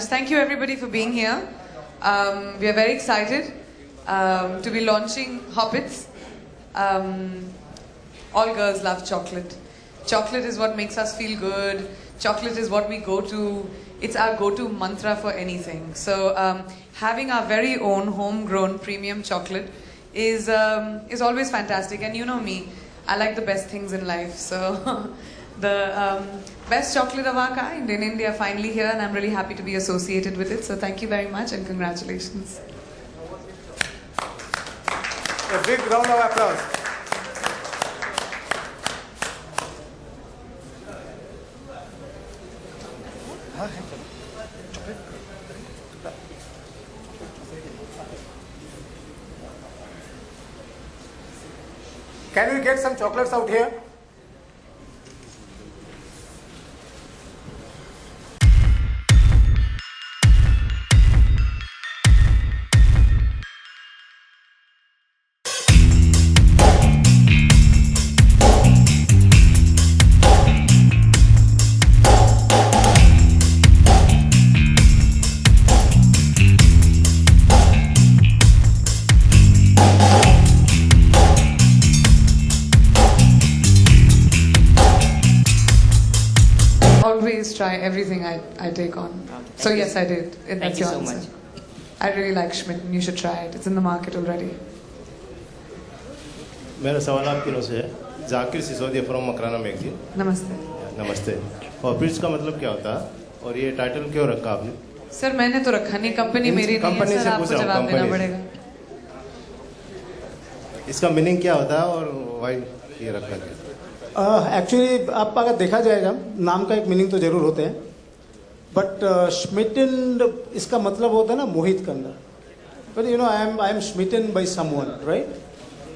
Thank you everybody for being here. We are very excited to be launching Hobbits. All girls love chocolate. Chocolate is what makes us feel good. Chocolate is what we go to. It's our go-to mantra for anything. So having our very own homegrown premium chocolate is always fantastic. And you know me, I like the best things in life. So the best chocolate of our kind in India finally here, and I'm really happy to be associated with it. So thank you very much and congratulations. A big round of applause. Can we get some chocolates out here? Always try everything I take on. So yes, I did. That's Thank you your so answer. much. I really like Schmitten. You should try it. It's in the market already. मेरा सवाल आपकी ओर से है। Zakir Sisodia from Makrana magazine. नमस्ते. नमस्ते। Habits का मतलब क्या होता है और ये टाइटल क्यों रखा आपने? सर मैंने तो रखा नहीं, कंपनी मेरी नहीं है सर, आपको जवाब देना पड़ेगा. इसका मीनिंग क्या होता है और वाई ये रखा गया? एक्चुअली आप अगर देखा जाएगा नाम का एक मीनिंग तो जरूर होते हैं, बट स्मिटन इसका मतलब होता है ना मोहित करना. But you know I am smitten by someone, right?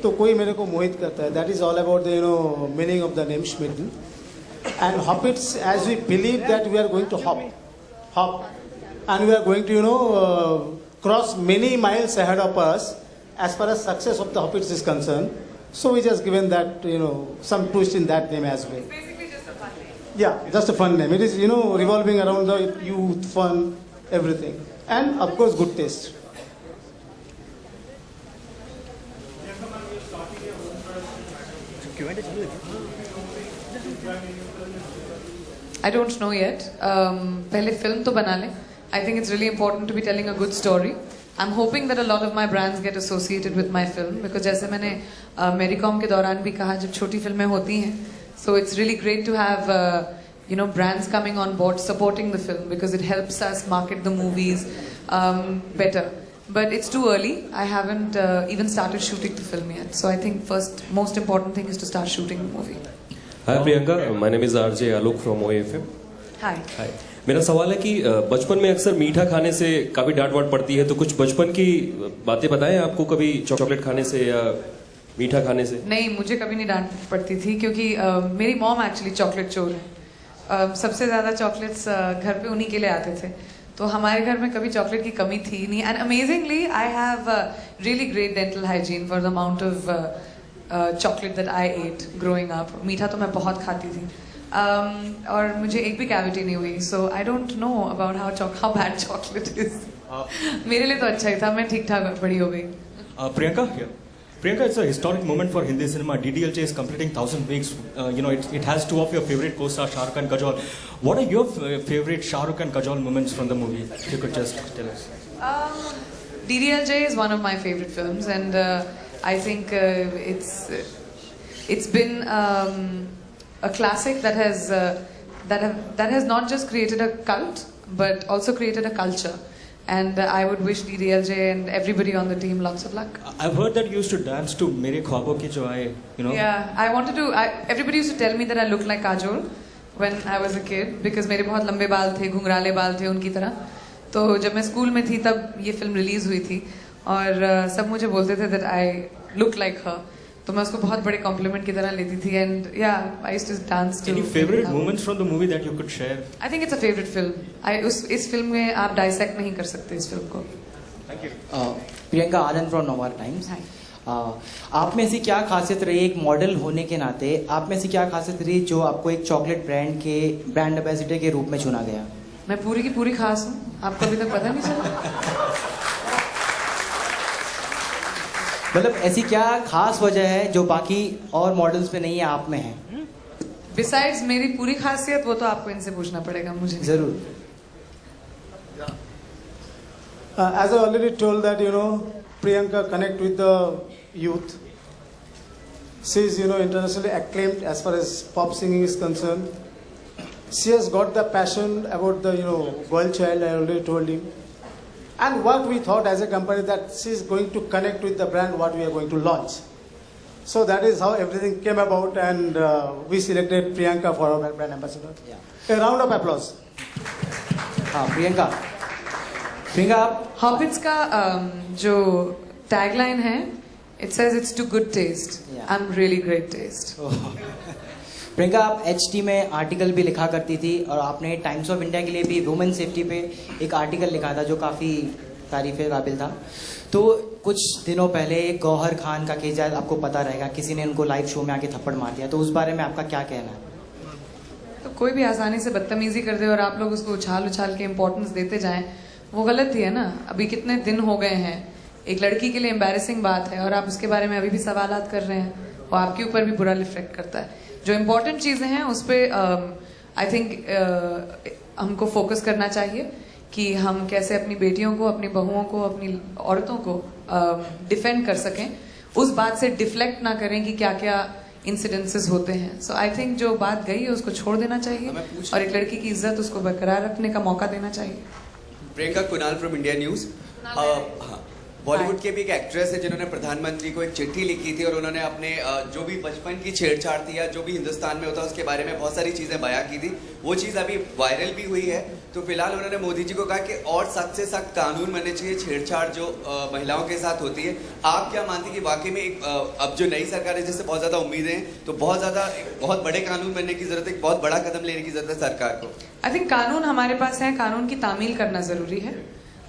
तो कोई मेरे को मोहित करता है. That is all about the you know meaning of the name smitten. And hobbits as we believe that we are going to hop and we are going to cross many miles ahead of us as far as success of the Hobbits is concerned. So we just given that some twist in that name as well. Basically just a fun name. Yeah, just a fun name. It is revolving around the youth, fun, everything, and of course good taste. I don't know yet. पहले film तो बना लें. I think it's really important to be telling a good story. I'm hoping that a lot of my brands get associated with my film because जैसे मैंने मेरीकॉम के दौरान भी कहा, जब छोटी फिल्में होती हैं, so it's really great to have brands coming on board supporting the film because it helps us market the movies better. But it's too early. I haven't even started shooting the film yet. So I think most important thing is to start shooting the movie. Hi Priyanka, my name is RJ Alok from OAFM. Hi. Hi. मेरा सवाल है कि बचपन में अक्सर मीठा खाने से काफी डांट वाट पड़ती है, तो कुछ बचपन की बातें बताएं आपको कभी चॉकलेट खाने से या मीठा खाने से? नहीं, मुझे कभी नहीं डांट पड़ती थी क्योंकि मेरी मॉम एक्चुअली चॉकलेट चोर है. सबसे ज़्यादा चॉकलेट्स घर पे उन्हीं के लिए आते थे, तो हमारे घर में कभी चॉकलेट की कमी थी नहीं. And amazingly I have really great dental hygiene for the amount of chocolate that I ate growing up. मीठा तो मैं बहुत खाती थी. और मुझे एक भी कैविटी नहीं हुई. So I don't know about how bad chocolate is. मेरे लिए तो अच्छा ही था, मैं ठीक ठाक बड़ी हो गई. Priyanka, it's a historic moment for Hindi cinema. DDLJ is completing 1,000 weeks. It has two of your favorite co-stars, Shah Rukh and Kajol. What are your favorite Shah Rukh and Kajol moments from the movie? If you could just tell us. DDLJ is one of my favorite films, and I think it's been a classic that has not just created a cult but also created a culture. And I would wish DDLJ and everybody on the team lots of luck. I've heard that you used to dance to Mere Khwabon Ki Jo Aaye, Yeah, I wanted to. Everybody used to tell me that I looked like Kajol when I was a kid because मेरे बहुत लंबे बाल थे, घुंघराले बाल थे उनकी तरह. तो जब मैं स्कूल में थी तब ये फिल्म रिलीज हुई थी और सब मुझे बोलते थे that I look like her. तो मैं उसको बहुत बड़े कॉम्प्लीमेंट की तरह लेती थी. And yeah I used to dance too. Any favorite moments from the movie that you could share? I think it's a favourite film. इस फिल्म में आप डाइसेक्ट नहीं कर सकते इस फिल्म को. Thank you. Priyanka Anand from Navbharat times. आप में ऐसी क्या खासियत रही एक मॉडल होने के नाते, आप में ऐसी क्या खासियत रही जो आपको एक चॉकलेट ब्रांड एम्बेसडर के रूप में चुना गया? मैं पूरी की पूरी खास हूँ, आपको अभी तक पता नहीं चला? मतलब ऐसी क्या खास वजह है जो बाकी और मॉडल्स पे नहीं है, आप में है? बिसाइड्स मेरी पूरी खासियत, वो तो आपको इनसे पूछना पड़ेगा, मुझे नहीं। जरूर। As I already told that, Priyanka connect with the youth. She is, internationally acclaimed as far as pop singing is concerned. She has got the passion about the, girl child, I already told him. And what we thought as a company that she is going to connect with the brand what we are going to launch. So that is how everything came about, and we selected Priyanka for our brand ambassador. Yeah. A round of applause. हाँ प्रियंका, प्रियंका आप habits का जो tagline है, it says it's too good taste, Yeah. I am really great taste. Priyanka आप HT में article भी लिखा करती थी और आपने टाइम्स ऑफ इंडिया के लिए भी वुमेन सेफ्टी पे एक आर्टिकल लिखा था जो काफ़ी तारीफ़ काबिल था। तो कुछ दिनों पहले गौहर खान का केस, आपको पता रहेगा, किसी ने उनको लाइव शो में आके थप्पड़ मार दिया, तो उस बारे में आपका क्या कहना है? तो कोई भी आसानी से बदतमीजी कर दे और आप लोग उसको उछाल उछाल के इम्पोर्टेंस देते जाएं, वो गलत ही है ना। अभी कितने दिन हो गए हैं, एक लड़की के लिए एम्बैरेसिंग बात है और आप उसके बारे में अभी भी सवालात कर रहे हैं, और आपके ऊपर भी बुरा रिफ्लेक्ट करता है। जो इम्पोर्टेंट चीज़ें हैं उस पर आई थिंक हमको फोकस करना चाहिए कि हम कैसे अपनी बेटियों को, अपनी बहुओं को, अपनी औरतों को डिफेंड कर सकें, उस बात से डिफ्लेक्ट ना करें कि क्या क्या इंसिडेंसेस होते हैं। सो आई थिंक जो बात गई है उसको छोड़ देना चाहिए और एक लड़की की इज्जत उसको बरकरार रखने का मौका देना चाहिए। Priyanka, Kunal from India news. हाँ, बॉलीवुड के भी एक एक्ट्रेस है जिन्होंने प्रधानमंत्री को एक चिट्ठी लिखी थी और उन्होंने अपने जो भी बचपन की छेड़छाड़ थी या जो भी हिंदुस्तान में होता है उसके बारे में बहुत सारी चीज़ें बयां की थी। वो चीज़ अभी वायरल भी हुई है। तो फिलहाल उन्होंने मोदी जी को कहा कि और सख्त से सख्त कानून बनने चाहिए छेड़छाड़ जो महिलाओं के साथ होती है। आप क्या मानती हैं कि वाकई में एक अब जो नई सरकार है जिससे बहुत ज़्यादा उम्मीदें हैं, तो बहुत बड़े कानून बनने की जरूरत है, एक बहुत बड़ा कदम लेने की जरूरत है सरकार को? आई थिंक कानून हमारे पास है, कानून की तामील करना जरूरी है।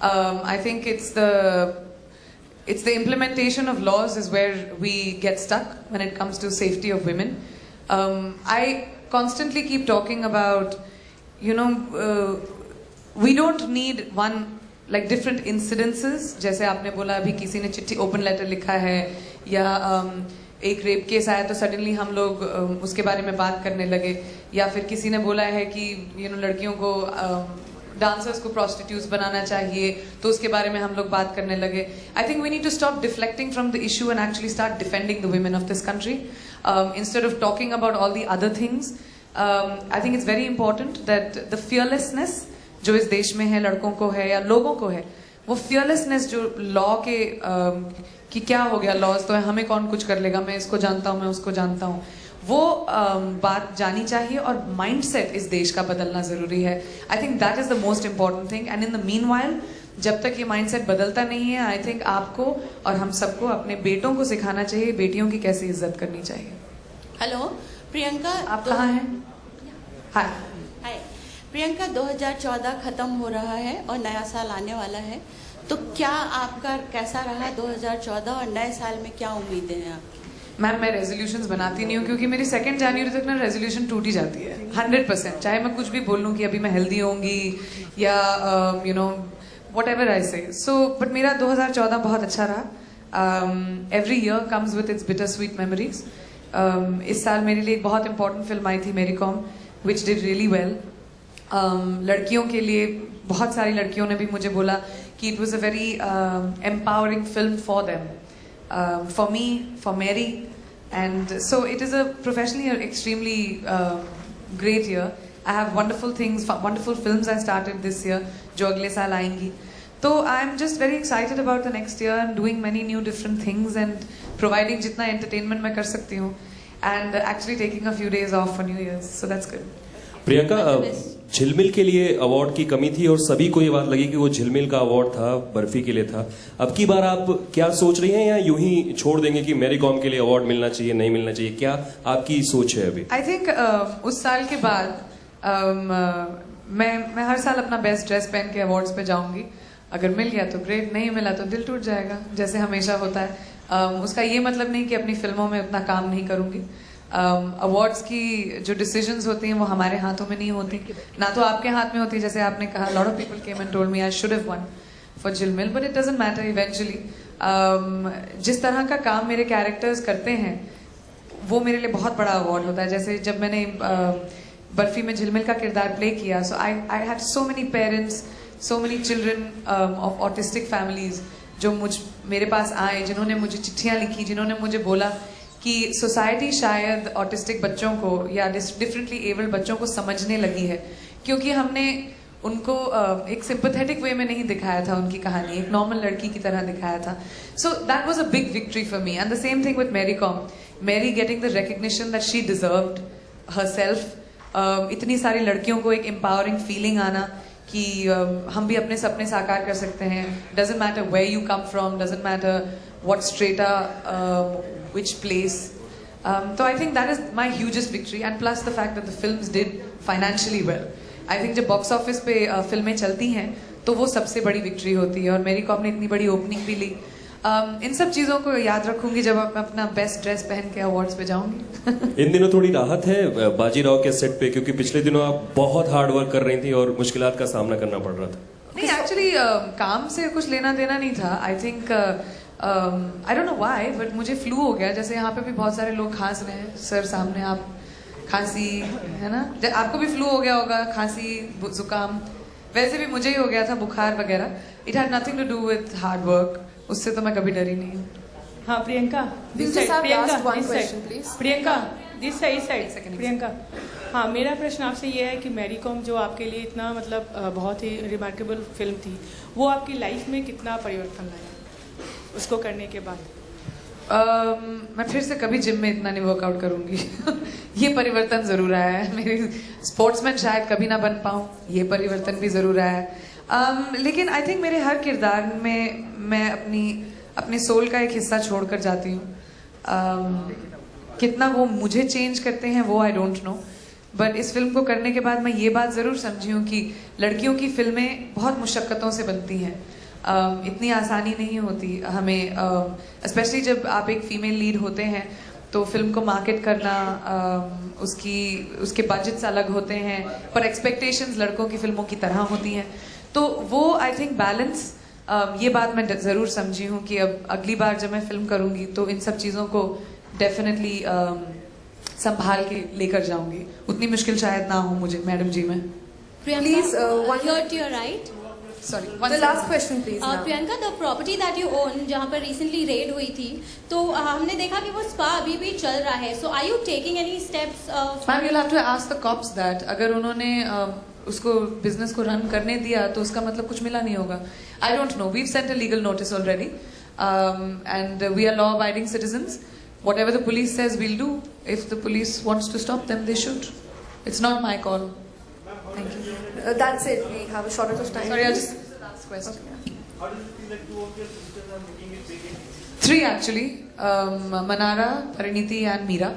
I think it's the implementation of laws is where we get stuck when it comes to safety of women. I constantly keep talking about, we don't need one like different incidences. जैसे आपने बोला अभी किसी ने चिट्ठी open letter लिखा है या एक रेप केस आया तो सडनली हम लोग उसके बारे में बात करने लगे, या फिर किसी ने बोला है कि लड़कियों को डांसर्स को प्रोस्टिट्यूट्स बनाना चाहिए तो उसके बारे में हम लोग बात करने लगे। I think we need to stop deflecting from the issue and actually start defending the women of this country instead of talking about all the other things. I think it's very important that the fearlessness जो इस देश में है, लड़कों को है या लोगों को है, वो फियरलेसनेस जो लॉ के कि क्या हो गया, लॉज तो है, हमें कौन कुछ कर लेगा, मैं इसको जानता हूँ, मैं उसको जानता हूँ, वो बात जानी चाहिए और माइंडसेट इस देश का बदलना जरूरी है। I think that is the most important thing and in the meanwhile जब तक ये माइंडसेट बदलता नहीं है, आई थिंक आपको और हम सबको अपने बेटों को सिखाना चाहिए बेटियों की कैसे इज्जत करनी चाहिए। हेलो प्रियंका, आप कहाँ हैं? हाय हाय प्रियंका, 2014 खत्म हो रहा है और नया साल आने वाला है, तो क्या आपका कैसा रहा 2014 और नए साल में क्या उम्मीदें हैं आपकी? मैम, मैं रेजोल्यूशंस बनाती नहीं हूँ क्योंकि मेरी 2 जनवरी तक ना रेजोल्यूशन टूट ही जाती है 100%। चाहे मैं कुछ भी बोल लूँ कि अभी मैं हेल्दी होंगी या whatever I say. So, but मेरा 2014 बहुत अच्छा रहा। Every year comes with its bittersweet memories. इस साल मेरे लिए एक बहुत important film आई थी मेरी com, which did really well. लड़कियों के लिए बहुत सारी लड़कियों ने भी मुझे बोला कि it was a very empowering film for them. For me, for Mary, and so it is a professionally extremely great year. I have wonderful things, wonderful films I started this year, जो अगले साल आएंगी। तो I'm just very excited about the next year and doing many new different things and providing जितना entertainment मैं कर सकती हूँ and actually taking a few days off for New Year's, so that's good. Priyanka, झिलमिल के लिए अवार्ड की कमी थी और सभी को ये बात लगी कि वो झिलमिल का अवार्ड था, बर्फी के लिए था। अब की बार आप क्या सोच रही हैं या यूं ही छोड़ देंगे कि मैरी कॉम के लिए अवार्ड मिलना चाहिए, नहीं मिलना चाहिए, क्या आपकी सोच है अभी? आई थिंक उस साल के बाद मैं हर साल अपना बेस्ट ड्रेस पहन के अवार्ड्स पे जाऊंगी। अगर मिल गया तो ग्रेट, नहीं मिला तो दिल टूट जाएगा, जैसे हमेशा होता है। उसका ये मतलब नहीं कि अपनी फिल्मों में उतना काम नहीं करूंगी। अवार्ड्स की जो डिसीजंस होती हैं वो हमारे हाथों में नहीं होती, ना तो आपके हाथ में होती। जैसे आपने कहा, lot of people came and told me I should have one for Jhilmil, but it doesn't matter eventually. जिस तरह का काम मेरे कैरेक्टर्स करते हैं वो मेरे लिए बहुत बड़ा अवार्ड होता है। जैसे जब मैंने बर्फी में झिलमिल का किरदार प्ले किया, so I had so many parents, so many children of autistic families जो मेरे पास आए, जिन्होंने मुझे चिट्ठियाँ लिखी, जिन्होंने मुझे बोला कि सोसाइटी शायद ऑटिस्टिक बच्चों को या डिफरेंटली एबल्ड बच्चों को समझने लगी है, क्योंकि हमने उनको एक सिंपैथेटिक वे में नहीं दिखाया था उनकी कहानी, एक नॉर्मल लड़की की तरह दिखाया था। So that was a big victory for me, and the same thing with Mary Kom, Mary getting the recognition that she deserved herself. इतनी सारी लड़कियों को एक एम्पावरिंग फीलिंग आना कि हम भी अपने सपने साकार कर सकते हैं, doesn't matter where you come from, doesn't matter what strata, which place. So I think that is my hugest victory, and plus the fact that the films did financially well. I think जब box office पे फिल्में चलती हैं तो वो सबसे बड़ी victory होती है, और मेरी कॉम ने इतनी बड़ी ओपनिंग भी ली। इन सब चीज़ों को याद रखूंगी जब मैं अपना बेस्ट ड्रेस पहन के अवार्ड्स पे जाऊंगी। इन दिनों थोड़ी राहत है बाजीराव के सेट पे, क्योंकि पिछले दिनों आप बहुत हार्ड वर्क कर रही थी और मुश्किलात का सामना करना पड़ रहा था। नहीं, एक्चुअली काम से कुछ लेना देना नहीं था। I think I don't know why, but मुझे फ्लू हो गया। जैसे यहाँ पे भी बहुत सारे लोग खांस रहे हैं, सर सामने आप, खांसी है ना, आपको भी फ्लू हो गया होगा, खांसी जुकाम, वैसे भी मुझे ही हो गया था, बुखार वगैरह। It had nothing to do with hard work, उससे तो मैं कभी डरी नहीं हूँ। हाँ Priyanka, We'll just have last one question, please. Priyanka this side Second. Priyanka, हाँ मेरा प्रश्न आपसे ये है कि मैरी कॉम जो आपके लिए इतना मतलब बहुत ही रिमार्केबल फिल्म थी, वो आपकी लाइफ में कितना परिवर्तन लाया उसको करने के बाद? मैं फिर से कभी जिम में इतना नहीं वर्कआउट करूंगी। ये परिवर्तन जरूर आया है। मेरी स्पोर्ट्समैन शायद कभी ना बन पाऊँ, ये परिवर्तन भी जरूर आया है। लेकिन आई थिंक मेरे हर किरदार में मैं अपनी सोल का एक हिस्सा छोड़कर जाती हूँ। कितना वो मुझे चेंज करते हैं वो आई डोंट नो, बट इस फिल्म को करने के बाद मैं ये बात ज़रूर समझी हूँ कि लड़कियों की फिल्में बहुत मुशक्क़तों से बनती हैं। इतनी आसानी नहीं होती हमें, स्पेशली जब आप एक फीमेल लीड होते हैं तो फिल्म को मार्केट करना, उसके बजट्स अलग होते हैं, पर एक्सपेक्टेशंस लड़कों की फिल्मों की तरह होती हैं। तो वो आई थिंक बैलेंस, ये बात मैं ज़रूर समझी हूँ कि अब अगली बार जब मैं फिल्म करूँगी तो इन सब चीज़ों को डेफिनेटली संभाल के लेकर जाऊँगी। उतनी मुश्किल शायद ना हो मुझे मैडम जी में। Please, one Here to your right. Sorry, the last question, please. now. Priyanka, the property that you own, जहाँ पर रिसेंटली रेड हुई थी, तो हमने देखा कि वो स्पा अभी भी चल रहा है। So are you taking any steps? Ma'am, you'll have to ask the cops that अगर उन्होंने उसको बिजनेस को रन करने दिया तो उसका मतलब कुछ मिला नहीं होगा। आई don't no, we've sent a legal notice already, and we are law abiding citizens. Whatever the police says we'll do. If the police wants to stop them, they should. It's not my call. Thank you. That's it. We have a shortage of time. Sorry, I'll just the last question. How does it feel like 2 of your sisters are making it big? 3 actually, Manara, Pariniti and Meera.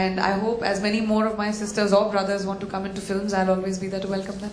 And I hope as many more of my sisters or brothers want to come into films, I'll always be there to welcome them.